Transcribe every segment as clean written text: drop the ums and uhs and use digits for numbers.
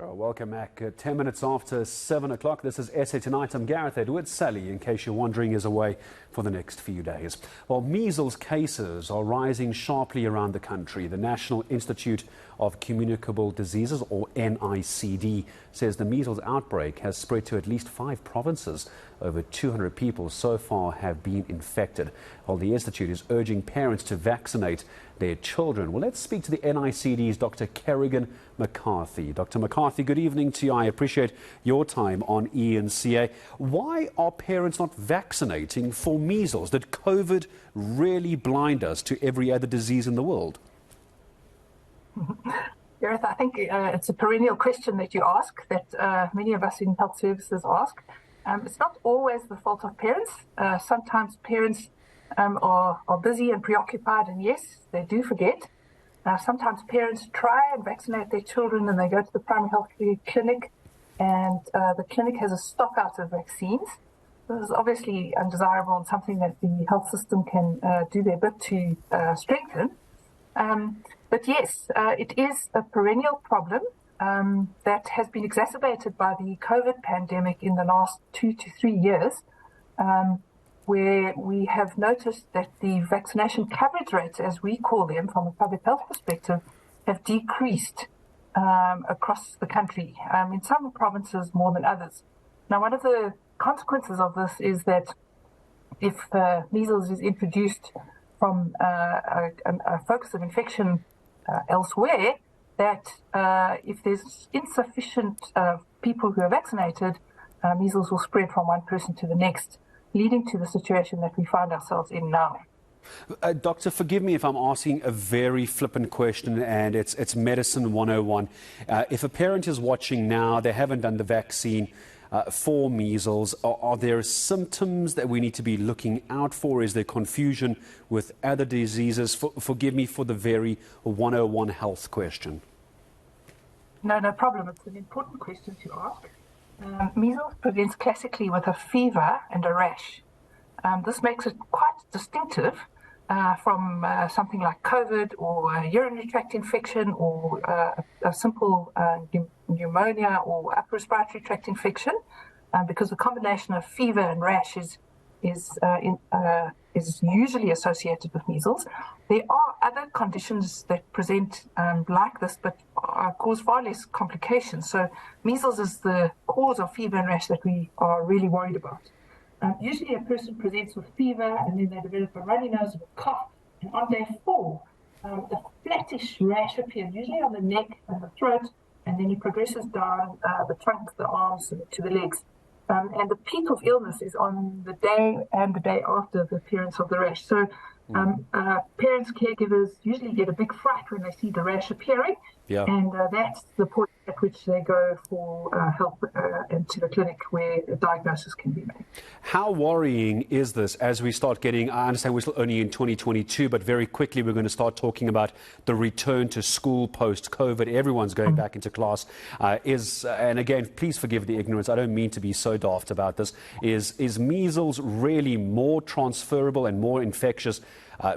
Oh, welcome back. 10 minutes after 7 o'clock. This is SA Tonight. I'm Gareth Edwards. Sally, in case you're wondering, is away for the next few days. Well, measles cases are rising sharply around the country. The National Institute of Communicable Diseases, or NICD, says the measles outbreak has spread to at least 5 provinces. Over 200 people so far have been infected. Well, the Institute is urging parents to vaccinate their children. Well, let's speak to the NICD's Dr. Kerrigan McCarthy. Dr. McCarthy, good evening to you. I appreciate your time on ENCA. Why are parents not vaccinating for measles? Did COVID really blind us to every other disease in the world? Gareth, I think it's a perennial question that you ask, that many of us in health services ask. It's not always the fault of parents. Sometimes parents are busy and preoccupied, and yes, they do forget. Sometimes parents try and vaccinate their children and they go to the primary health care clinic, and the clinic has a stock out of vaccines. This is obviously undesirable and something that the health system can do their bit to strengthen. But yes, it is a perennial problem that has been exacerbated by the COVID pandemic in the last 2 to 3 years, where we have noticed that the vaccination coverage rates, as we call them from a public health perspective, have decreased across the country, in some provinces more than others. Now, one of the consequences of this is that if measles is introduced from a focus of infection elsewhere, that if there's insufficient people who are vaccinated, measles will spread from one person to the next, leading to the situation that we find ourselves in now. Doctor, forgive me if I'm asking a very flippant question, and it's medicine 101. If a parent is watching now, they haven't done the vaccine for measles, are there symptoms that we need to be looking out for? Is there confusion with other diseases? Forgive me for the very 101 health question. No problem. It's an important question to ask. Measles presents classically with a fever and a rash. This makes it quite distinctive from something like COVID or a urinary tract infection or a simple pneumonia or upper respiratory tract infection, because the combination of fever and rash is usually associated with measles. There are other conditions that present like this, but cause far less complications. So measles is the cause of fever and rash that we are really worried about. Usually a person presents with fever and then they develop a runny nose and a cough. And on day 4, a flattish rash appears, usually on the neck and the throat, and then it progresses down the trunk, the arms, and to the legs. And the peak of illness is on the day and the day after the appearance of the rash. So parents, caregivers usually get a big fright when they see the rash appearing. Yeah. And that's the point at which they go for help and to the clinic where a diagnosis can be made. How worrying is this as we start getting, I understand we're still only in 2022, but very quickly we're going to start talking about the return to school post-COVID. Everyone's going back into class. And again, please forgive the ignorance. I don't mean to be so daft about this. Is measles really more transferable and more infectious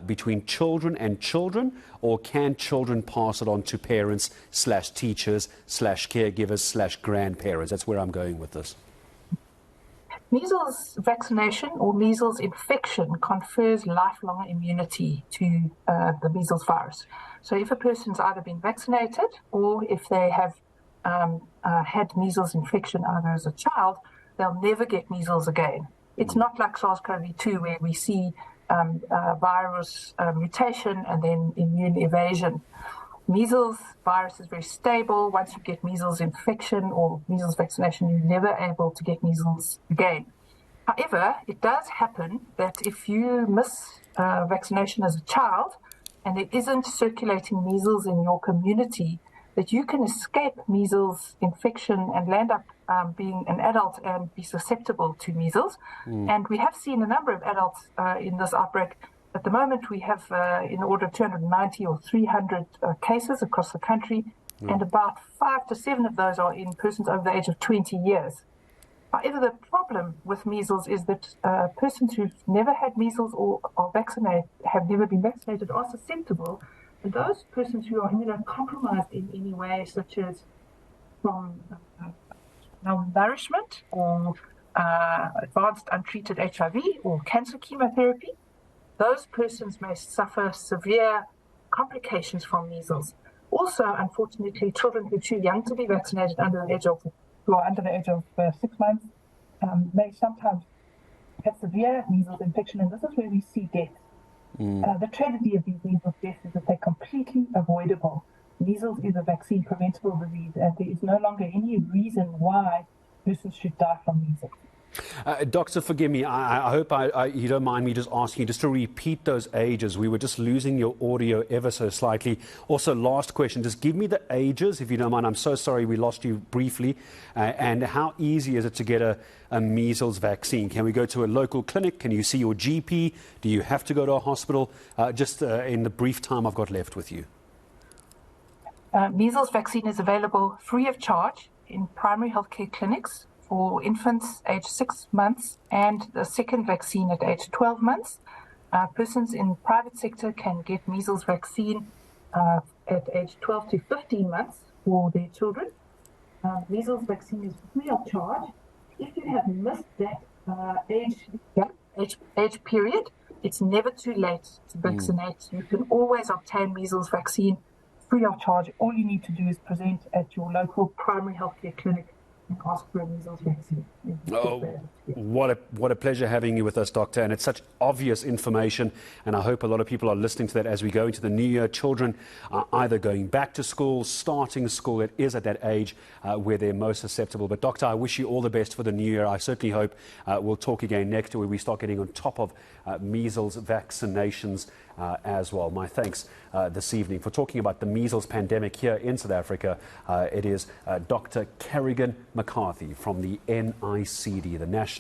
between children and children, or can children pass it on to parents / teachers / caregivers / grandparents? That's where I'm going with this. Measles vaccination or measles infection confers lifelong immunity to the measles virus. So if a person's either been vaccinated or if they have had measles infection either as a child, they'll never get measles again. It's not like SARS-CoV-2 where we see virus mutation and then immune evasion. Measles virus is very stable. Once you get measles infection or measles vaccination, you're never able to get measles again. However, it does happen that if you miss vaccination as a child and there isn't circulating measles in your community, that you can escape measles infection and land up being an adult and be susceptible to measles. And we have seen a number of adults in this outbreak. At the moment, we have in the order of 290 or 300 cases across the country, and about 5 to 7 of those are in persons over the age of 20 years. However, the problem with measles is that persons who've never had measles or have never been vaccinated are susceptible. And those persons who are immunocompromised in any way, such as from malnourishment or advanced untreated HIV or cancer chemotherapy, those persons may suffer severe complications from measles. Also, unfortunately, children who are too young to be vaccinated who are under the age of 6 months may sometimes have severe measles infection, and this is where we see death. The tragedy of these measles deaths is that they're completely avoidable. Measles is a vaccine preventable disease, and there is no longer any reason why persons should die from measles. Doctor, forgive me. I hope you don't mind me just asking you just to repeat those ages. We were just losing your audio ever so slightly. Also, last question, just give me the ages, if you don't mind. I'm so sorry we lost you briefly. And how easy is it to get a measles vaccine? Can we go to a local clinic? Can you see your GP? Do you have to go to a hospital? Just in the brief time I've got left with you. Measles vaccine is available free of charge in primary healthcare clinics for infants aged 6 months and the second vaccine at age 12 months. Persons in private sector can get measles vaccine at age 12 to 15 months for their children. Measles vaccine is free of charge. If you have missed that age period, it's never too late to vaccinate. You can always obtain measles vaccine free of charge. All you need to do is present at your local primary healthcare clinic and ask for a measles vaccine. What a pleasure having you with us, Doctor. And it's such obvious information. And I hope a lot of people are listening to that as we go into the new year. Children are either going back to school, starting school. It is at that age where they're most susceptible. But Doctor, I wish you all the best for the new year. I certainly hope we'll talk again next year where we start getting on top of measles vaccinations as well. My thanks this evening for talking about the measles pandemic here in South Africa. It is Dr. Kerrigan McCarthy from the NICD, the National